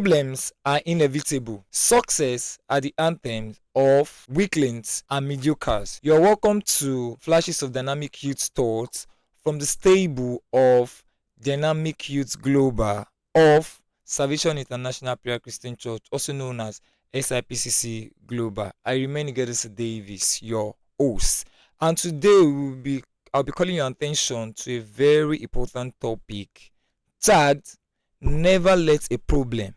Problems are inevitable. Success are the anthems of weaklings and mediocres. You're welcome to Flashes of Dynamic Youth Thoughts from the stable of Dynamic Youth Global of Salvation International Prayer Christian Church, also known as SIPCC Global. I remain Ighodosa Davies, your host, and today I'll be calling your attention to a very important topic tagged "Never let a problem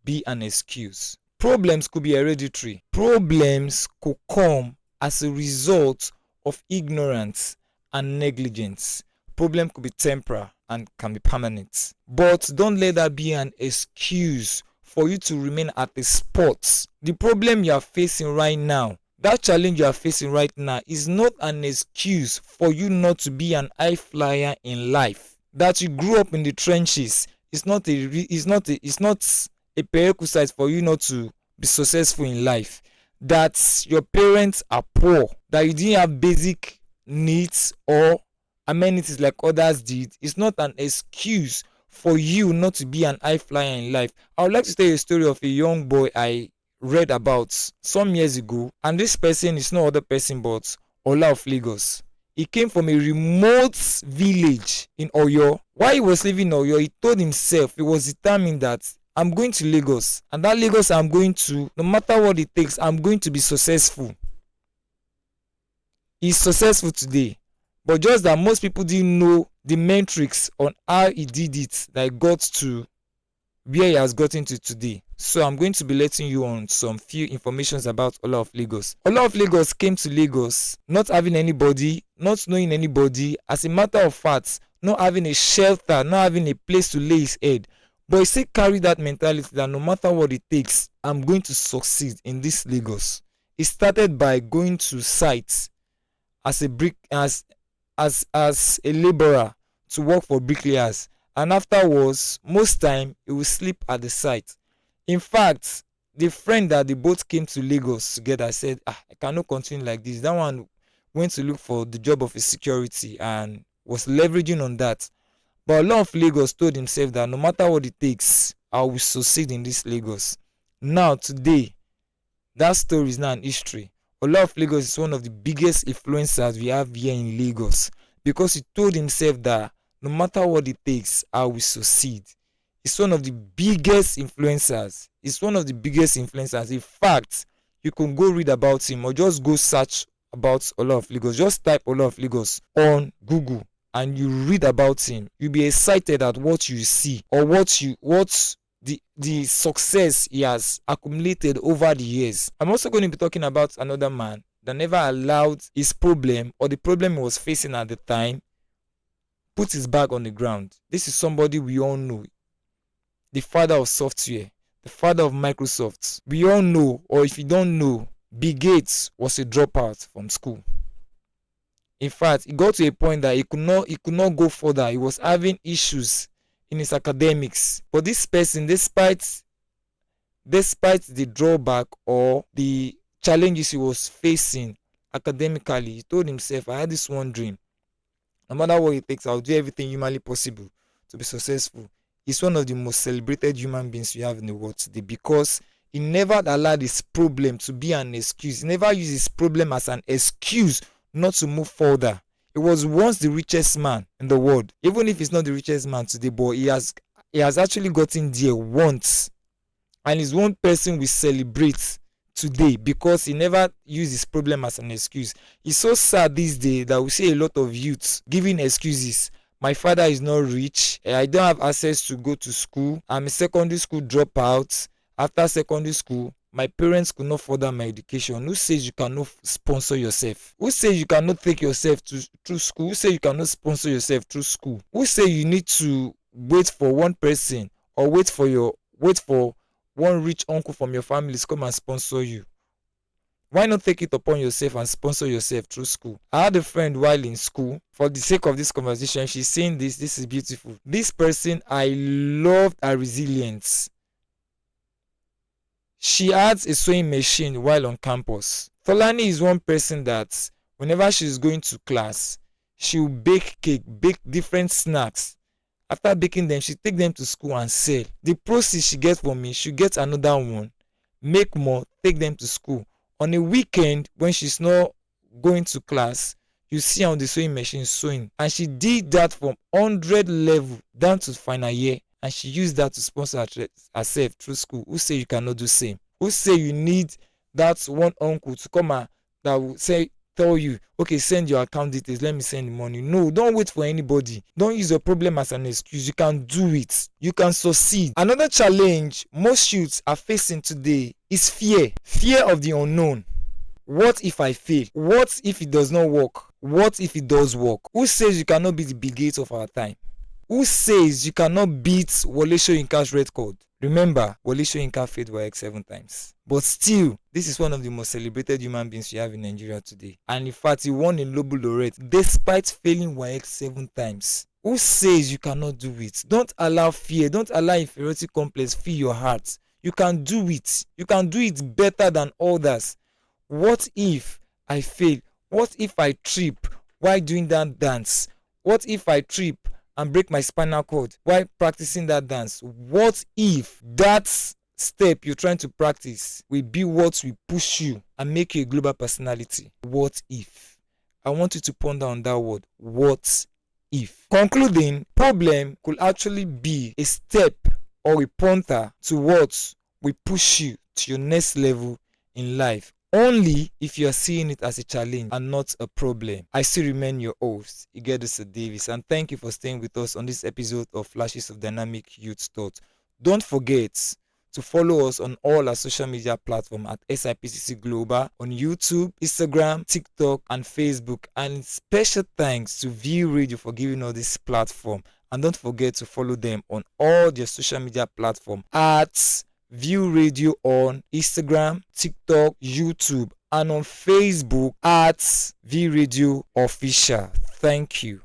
be an excuse." Problems could be hereditary. Problems could come as a result of ignorance and negligence. Problem could be temporary and can be permanent. But don't let that be an excuse for you to remain at a spot. The problem you are facing right now, that challenge you are facing right now, is not an excuse for you not to be an high flyer in life. That you grew up in the trenches is not a prerequisite for you not to be successful in life. That your parents are poor, that you didn't have basic needs or amenities like others did, is not an excuse for you not to be an high flyer in life. I would like to tell you a story of a young boy I read about some years ago, and this person is no other person but Ola of Lagos. He came from a remote village in Oyo. While he was living in Oyo, he told himself he was determined that I'm going to Lagos, and that Lagos I'm going to, no matter what it takes, I'm going to be successful. He's successful today, but just that most people didn't know the metrics on how he did it, that he got to where he has gotten to today. So I'm going to be letting you on some few informations about Ola of Lagos. Ola of Lagos came to Lagos not having anybody, not knowing anybody, as a matter of fact, not having a shelter, not having a place to lay his head. But he still carried that mentality that no matter what it takes, I'm going to succeed in this Lagos. He started by going to sites as a laborer to work for bricklayers, and afterwards, most time he will sleep at the site. In fact, the friend that they both came to Lagos together said, I cannot continue like this. That one went to look for the job of a security and was leveraging on that. But Ola of Lagos told himself that no matter what it takes, I will succeed in this Lagos. Now, today, that story is now an history. Ola of Lagos is one of the biggest influencers we have here in Lagos, because he told himself that no matter what it takes, I will succeed. He's one of the biggest influencers. In fact, you can go read about him or just go search about Ola of Lagos. Just type Ola of Lagos on Google and you read about him. You'll be excited at what you see or the success he has accumulated over the years. I'm also going to be talking about another man that never allowed his problem or the problem he was facing at the time put his bag on the ground. This is somebody we all know, the father of software, the father of Microsoft. We all know, or if you don't know, Bill Gates was a dropout from school. In fact, he got to a point that he could not go further. He was having issues in his academics. But this person, despite the drawback or the challenges he was facing academically, he told himself, I had this one dream. No matter what it takes, I'll do everything humanly possible to be successful. He's one of the most celebrated human beings we have in the world today, because he never allowed his problem to be an excuse. He never used his problem as an excuse not to move further. He was once the richest man in the world. Even if he's not the richest man today, but he has actually gotten there once. And he's one person we celebrate today because he never used his problem as an excuse. It's so sad these days that we see a lot of youths giving excuses. My father is not rich. I don't have access to go to school. I'm a secondary school dropout. After secondary school, my parents could not further my education. Who says you cannot sponsor yourself? Who says you cannot take yourself through school? Who says you cannot sponsor yourself through school? Who says you need to wait for one person or wait for one rich uncle from your family to come and sponsor you? Why not take it upon yourself and sponsor yourself through school? I had a friend while in school. For the sake of this conversation, she's saying this is beautiful. This person, I loved her resilience. She has a sewing machine while on campus. Tolani is one person that whenever she's going to class, she'll bake cake, bake different snacks, After baking them, she take them to school and sell. The proceeds she get from me, she get another one, make more, take them to school. On a weekend when she's not going to class, you see her on the sewing machine sewing, and she did that from 100 level down to final year, and she used that to sponsor herself through school. Who say you cannot do same? Who say you need that one uncle to come and that will say tell you, okay, send your account details, let me send the money? No, don't wait for anybody. Don't use your problem as an excuse. You can do it. You can succeed. Another challenge most youths are facing today is fear of the unknown. What if I fail? What if it does not work? What if it does work? Who says you cannot be the Bill Gates of our time? Who says you cannot beat Wole Soyinka's record? Remember, Wole Soyinka failed WAEC 7 times. But still, this is one of the most celebrated human beings we have in Nigeria today. And in fact, he won a Nobel laureate despite failing WAEC 7 times. Who says you cannot do it? Don't allow fear, don't allow inferiority complex fill your heart. You can do it. You can do it better than others. What if I fail? What if I trip while doing that dance? What if I trip and break my spinal cord while practicing that dance? What if that step you're trying to practice will be what will push you and make you a global personality? What if? I want you to ponder on that word. What if? Concluding, problem could actually be a step or a pointer towards will push you to your next level in life, only if you are seeing it as a challenge and not a problem. I still remain your host, Ighodosa Davies, and thank you for staying with us on this episode of Flashes of Dynamic Youth Thought. Don't forget to follow us on all our social media platforms at SIPCC Global on YouTube, Instagram, TikTok, and Facebook. And special thanks to View Radio for giving us this platform. And don't forget to follow them on all their social media platforms at View Radio on Instagram, TikTok, YouTube, and on Facebook at View Radio Official. Thank you.